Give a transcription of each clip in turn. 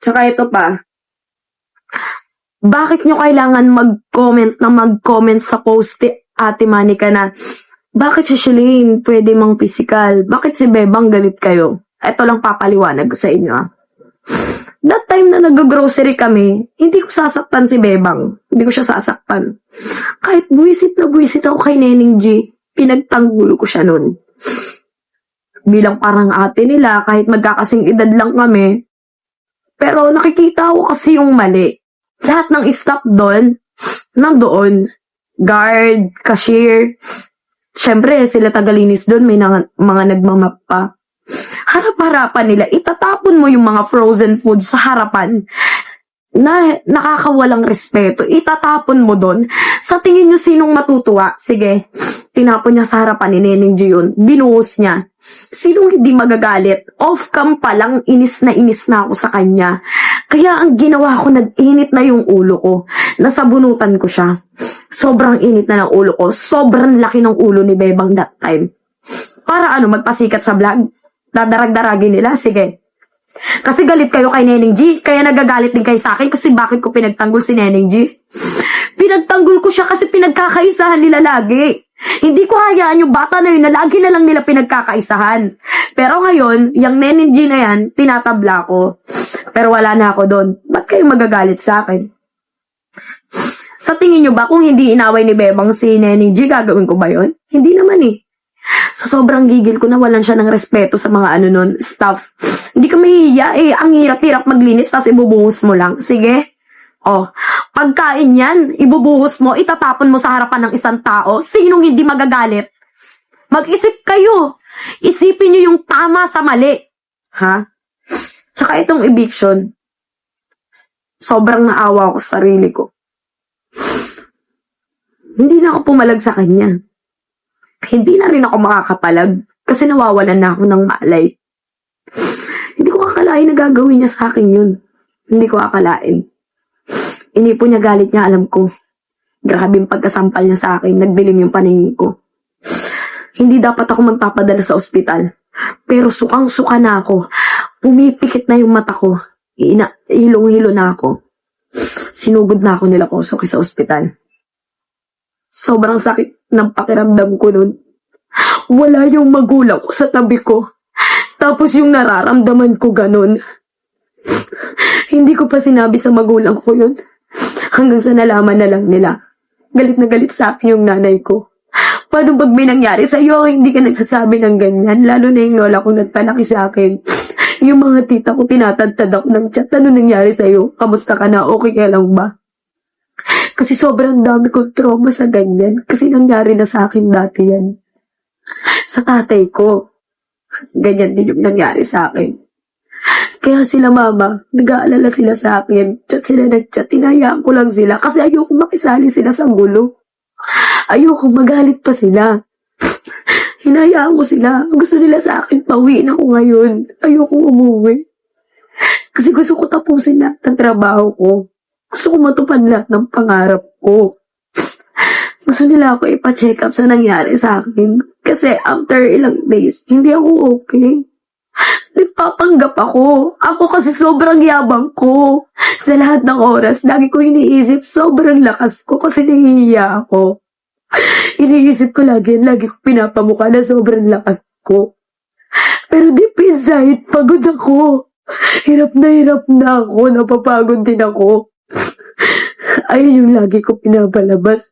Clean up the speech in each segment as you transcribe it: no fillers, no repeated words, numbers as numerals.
Tsaka ito pa, bakit nyo kailangan mag-comment sa post ni Ate Manica na, bakit si Shalane pwede mang physical? Bakit si Bebang galit kayo? Ito lang papaliwanag ko sa inyo. That time na nag-grocery kami, hindi ko sasaktan si Bebang. Hindi ko siya sasaktan. Kahit buwisit na buwisit ako kay Neneng G, pinagtanggol ko siya nun. Bilang parang ate nila, kahit magkakasing edad lang kami. Pero nakikita ko kasi yung mali. Lahat ng staff doon, nandoon. Guard, cashier. Siyempre, sila tagalinis doon, may mga nagmamap pa. Harap-harapan nila, itatapon mo yung mga frozen food sa harapan na nakakawalang respeto. Itatapon mo doon. Sa tingin nyo sinong matutuwa? Sige, tinapon niya sa harapan ni Neneng G yun. Binuhos niya. Sinong hindi magagalit? Off-cam pa lang, inis na ako sa kanya. Kaya ang ginawa ko, nag-init na yung ulo ko. Nasabunutan ko siya. Sobrang init na ng ulo ko. Sobrang laki ng ulo ni Bebang that time. Para magpasikat sa vlog? Dadarag-daragin nila? Sige. Kasi galit kayo kay Neneng G. Kaya nagagalit din kayo sa akin kasi bakit ko pinagtanggol si Neneng G. Pinagtanggol ko siya kasi pinagkakaisahan nila lagi. Hindi ko hayaan yung bata na yun na lagi na lang nila pinagkakaisahan. Pero ngayon, yung Neneng G na yan, tinatabla ko. Pero wala na ako doon. Ba't kayo magagalit sa akin? Sa tingin nyo ba kung hindi inaway ni Bebang si Neneng G, gagawin ko ba yun? Hindi naman eh. So, sobrang gigil ko na walan siya ng respeto sa mga nun, staff. Hindi ka mahihiya eh. Ang hirap-hirap maglinis, tapos ibubuhos mo lang. Sige. Pagkain yan, ibubuhos mo, itatapon mo sa harapan ng isang tao. Sinong hindi magagalit? Mag-isip kayo. Isipin nyo yung tama sa mali. Ha? Tsaka itong eviction, sobrang naawa ko sa sarili ko. Hindi na ako pumalag sa kanya. Hindi na rin ako makakapalag kasi nawawalan na ako ng malay. Hindi ko akalain na gagawin niya sa akin yun. Hindi ko akalain. Inipo niya, galit niya, alam ko. Grabe yung pagkasampal niya sa akin. Nagdilim yung paningin ko. Hindi dapat ako magpapadala sa ospital. Pero sukang-suka na ako. Pumipikit na yung mata ko. Hilong-hilo na ako. Sinugod na ako nila Kosoki sa ospital. Sobrang sakit ng pakiramdam ko nun. Wala yung magulang ko sa tabi ko. Tapos yung nararamdaman ko ganun. Hindi ko pa sinabi sa magulang ko yun. Hanggang sa nalaman na lang nila. Galit na galit sa akin yung nanay ko. Paano pag may nangyari sa'yo, hindi ka nagsasabi ng ganyan? Lalo na yung lola ko nagpalaki sa akin. Yung mga tita ko tinatadtad ako ng chat. Ano nangyari sa'yo? Kamusta ka na? Okay ka lang ba? Kasi sobrang dami kong trauma sa ganyan. Kasi nangyari na sa akin dati yan. Sa tatay ko. Ganyan din yung nangyari sa akin. Kaya sila mama, nag-aalala sila sa akin. Chat sila nag-chat. Tinayaan ko lang sila kasi ayoko makisali sila sa gulo. Ayoko magalit pa sila. Hinayaan ko sila. Gusto nila sa akin, pauwiin ako ngayon. Ayoko umuwi. Kasi gusto ko tapusin lahat ng trabaho ko. Gusto ko matupad lahat ng pangarap ko. Gusto nila ako ipa-check up sa nangyari sa akin. Kasi after ilang days, hindi ako okay. Nagpapanggap ako. Ako kasi sobrang yabang ko. Sa lahat ng oras, lagi ko iniisip, sobrang lakas ko kasi nahihiya ako. Iniisip ko lagi ko pinapamukha na sobrang lakas ko. Pero deep inside, pagod ako. Hirap na ako, napapagod din ako. Ayun yung lagi ko pinapalabas.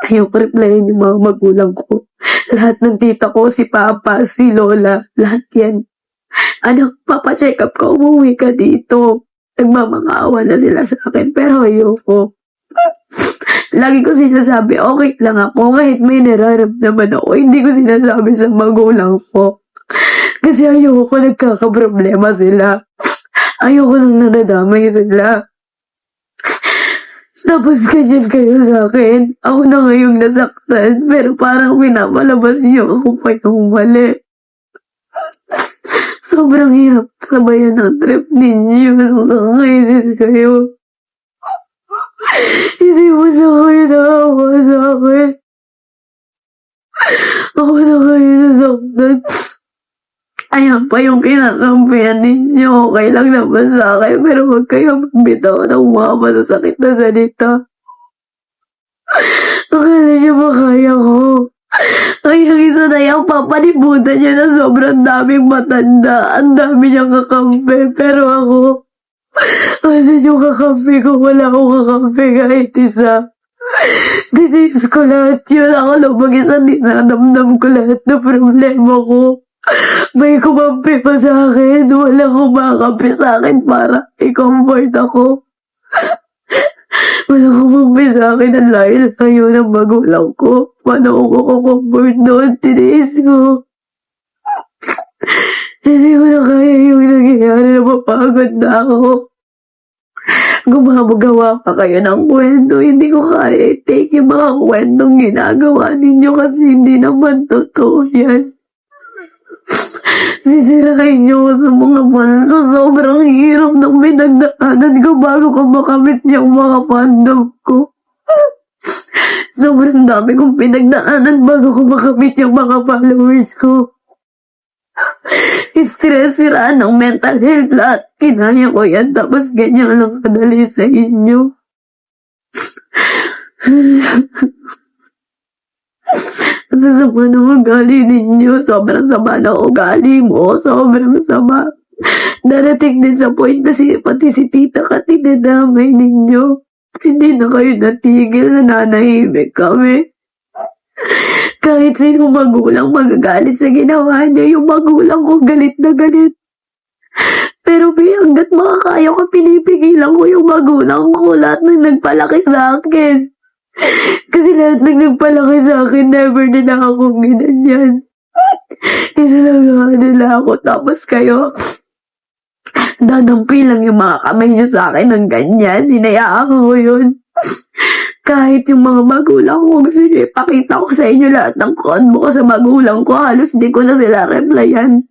Ayaw ko replyin yung mga magulang ko. Lahat ng tita ko, si Papa, si Lola, lahat yan. Anak, papacheck up ka, umuwi ka dito. Nagmamangaawa na sila sa akin, pero ayoko. Lagi ko sinasabi, okay lang ako, kahit may nararamdaman ako, hindi ko sinasabi sa magulang ko. Kasi ayoko nagkakaproblema sila. Ayoko nang nadadamay sila. Tapos ganyan kayo sa akin. Ako na ngayong nasaktan, pero parang pinapalabas niyo ako pa yung mali. Sobrang hirap sabayan ng trip ninyo. Nakakainis kayo. Hindi mo na kayo naawa sa akin. Ako na kayo nasaktan. Ayan pa yung kinakampihan ninyo. Okay lang naman sa akin, pero huwag kayo magbitaw ng mga masasakit na salita. Akala niyo ba kaya ko? Ay, ang isa na yung papalibutan niya na sobrang daming matanda. Ang dami niyang kakampi. Pero ako, kasi yung kakampi ko, wala akong kakampi kahit isa. Dinis ko lahat yun. Ako lang mag-isa, dinanamnam ko lahat na problema ko. May kumampi pa sa akin. Walang kumakampi sa akin para i-comfort ako. Walang kumampi sa akin ang lahil kayo ng magulang ko. Paano ko kukomfort doon? Tiniis ko. Hindi ko na kaya yung nangyayari na mapagod na ako. Gumagawa pa kayo ng kwento. Hindi ko kaya i-take yung mga kwentong ginagawa ninyo kasi hindi naman totoo yan. Sisirain niyo ko sa mga fans ko. Sobrang hirap ng pinagdaanan ko bago ko makamit yung mga fandom ko. Sobrang dami kong pinagdaanan bago ko makamit yung mga followers ko. Stress, siraan ng mental health lahat. Kinaya ko yan tapos ganyan lang kadali sa inyo. Ang sasama ng ugali ninyo. Sobrang sama ng ugali mo. Sobrang sama. Darating din sa point na pati si tita ka tinadamay ninyo. Hindi na kayo natigil, nananahimik kami. Kahit sino magulang magagalit sa ginawa niya, yung magulang ko galit na galit. Pero hanggat makakaya ko, pinipigilan ko yung magulang ko. Lahat ng nagpalaki sa akin. Kasi lahat ng nagpalaki sa akin, never nila akong ginanyan. Inalagaan nila ako. Tapos kayo, dadampi lang yung mga kamay niyo sa akin ng ganyan. Hinayaan ko yun. Kahit yung mga magulang ko, gusto niyo ipakita ko sa inyo lahat ng konbo ko sa magulang ko. Halos di ko na sila replyan.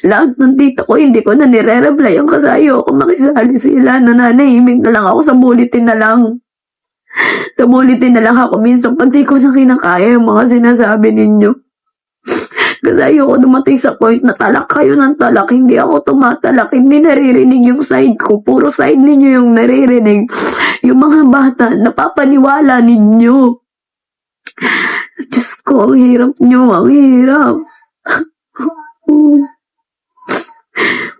Lahat ng tito ko, hindi ko na nire-replyan kasi ayoko makisali sila. Nananahimik na lang ako sa bulletin na lang. Sa bulletin na lang ako minsan pag di ko na kinakaya yung mga sinasabi ninyo. Kasi ayoko dumating sa point na talak kayo ng talak. Hindi ako tumatalak. Hindi naririnig yung side ko. Puro side ninyo yung naririnig. Yung mga bata, napapaniwala ninyo. Diyos ko, ang hirap nyo. Ang hirap.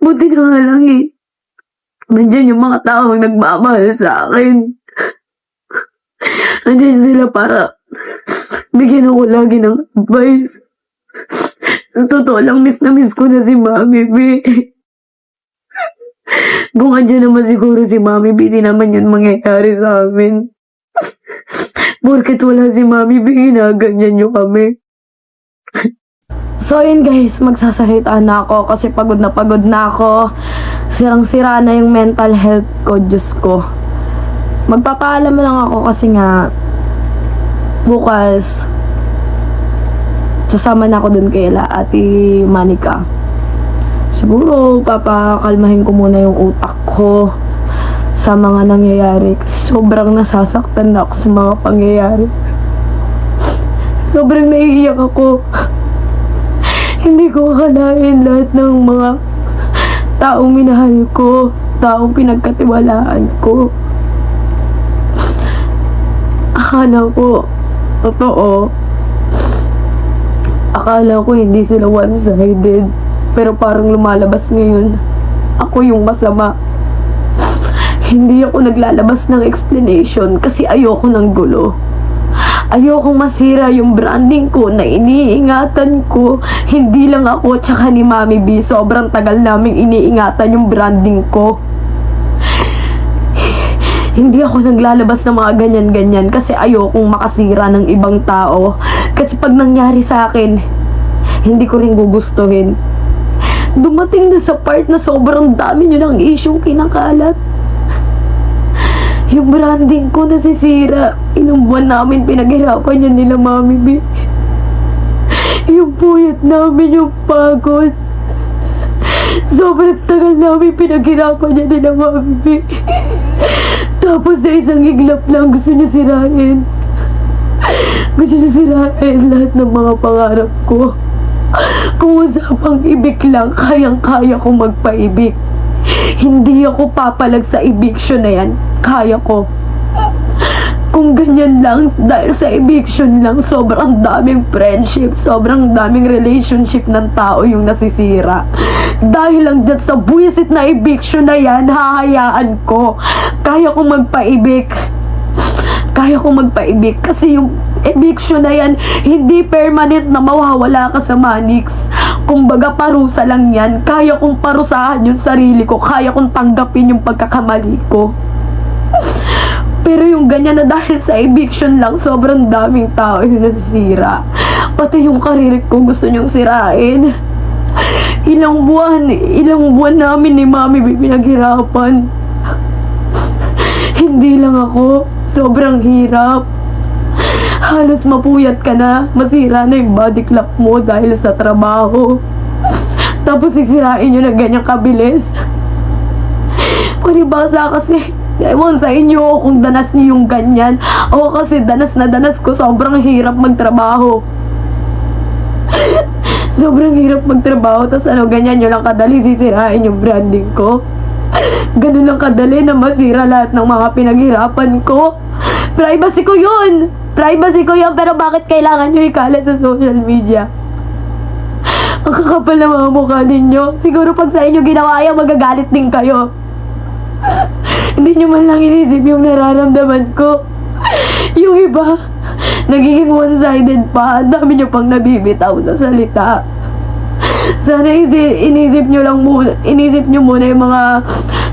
Buti na nga lang eh. Nandiyan yung mga taong nagmamahal sa akin. Nandiyan sila para bigyan ako lagi ng advice. Sa totoo lang, miss na miss ko na si Mami B. Kung andyan naman siguro si Mami B, di naman yun mangyayari sa amin. Porket wala si Mami B, ginaganyan nyo kami. So yun guys, magsasalita na ako kasi pagod na ako. Sirang-sira na yung mental health ko, Diyos ko. Magpapaalam lang ako kasi nga bukas sasama na ako dun kay Ate Manika. Siguro papakalmahin ko muna yung utak ko sa mga nangyayari kasi sobrang nasasaktan na ako sa mga pangyayari. Sobrang naiiyak ako. Hindi ko akalain lahat ng mga taong minahal ko, taong pinagkatiwalaan ko. Akala ko, totoo. Akala ko hindi sila one-sided. Pero parang lumalabas ngayon, ako yung masama. Hindi ako naglalabas ng explanation kasi ayoko ng gulo. Ayokong masira yung branding ko na iniingatan ko. Hindi lang ako tsaka ni Mami B. Sobrang tagal naming iniingatan yung branding ko. Hindi ako naglalabas ng mga ganyan-ganyan kasi ayokong makasira ng ibang tao. Kasi pag nangyari sa akin, hindi ko rin gugustuhin. Dumating na sa part na sobrang dami nyo ng issue kinakalat. Yung branding ko nasisira. Ilang buwan namin pinaghirapan yan nila Mami B. Yung puyat namin, yung pagod. Sobrang tagal namin pinaghirapan yan nila Mami B. Tapos sa isang iglap lang gusto niya sirain. Gusto niya sirain lahat ng mga pangarap ko. Kung usapang ibig lang, kayang-kaya ko magpaibig. Hindi ako papalag sa eviction na yan. Kaya ko. Kung ganyan lang, dahil sa eviction lang, sobrang daming friendship, sobrang daming relationship ng tao yung nasisira. Dahil lang dyan sa buwisit na eviction na yan, hahayaan ko. Kaya ko magpaibig. Kaya ko magpaibig kasi yung eviction na yan, hindi permanent na mawawala ka sa Manix. Kumbaga parusa lang yan. Kaya kong parusahan yung sarili ko. Kaya kong tanggapin yung pagkakamali ko. Pero yung ganyan na dahil sa eviction lang, sobrang daming tao yung nasisira. Pati yung karir ko gusto niyong sirain. Ilang buwan namin ni Mami pinaghirapan. Hindi lang ako, sobrang hirap. Halos mapuyat ka na, masira na yung body clock mo dahil sa trabaho. Tapos sisirain nyo na ganyang kabilis. Palibasa kasi, ewan sa inyo kung danas niyo yung ganyan. Ako kasi danas na danas ko, sobrang hirap magtrabaho. Sobrang hirap magtrabaho, tas ano, ganyan nyo lang kadali sisirain yung branding ko. Ganun lang kadali na masira lahat ng mga pinaghirapan ko. Privacy ko yun! Privacy ko yun, pero bakit kailangan nyo ikalat sa social media? Ang kakapal na mga mukha ninyo. Siguro pag sa inyo ginawa yan, magagalit din kayo. Hindi nyo man lang inisip yung nararamdaman ko. Yung iba, nagiging one-sided pa. Ang dami nyo pang nabibitaw na salita. Sana inisip nyo muna yung mga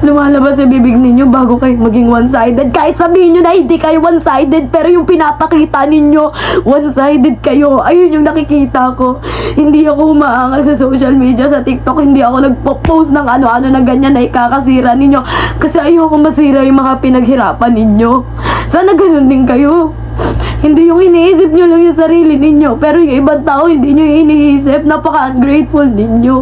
lumalabas sa bibig ninyo bago kayo maging one-sided. Kahit sabihin nyo na hindi kayo one-sided, pero yung pinapakita ninyo, one-sided kayo. Ayun yung nakikita ko. Hindi ako umaangal sa social media, sa TikTok. Hindi ako nagpo-post ng ano-ano na ganyan na ikakasira ninyo. Kasi ayoko masira yung mga pinaghirapan ninyo. Sana ganun din kayo. Hindi yung iniisip nyo lang yung sarili ninyo, pero yung ibang tao hindi nyo iniisip. Napaka-ungrateful ninyo.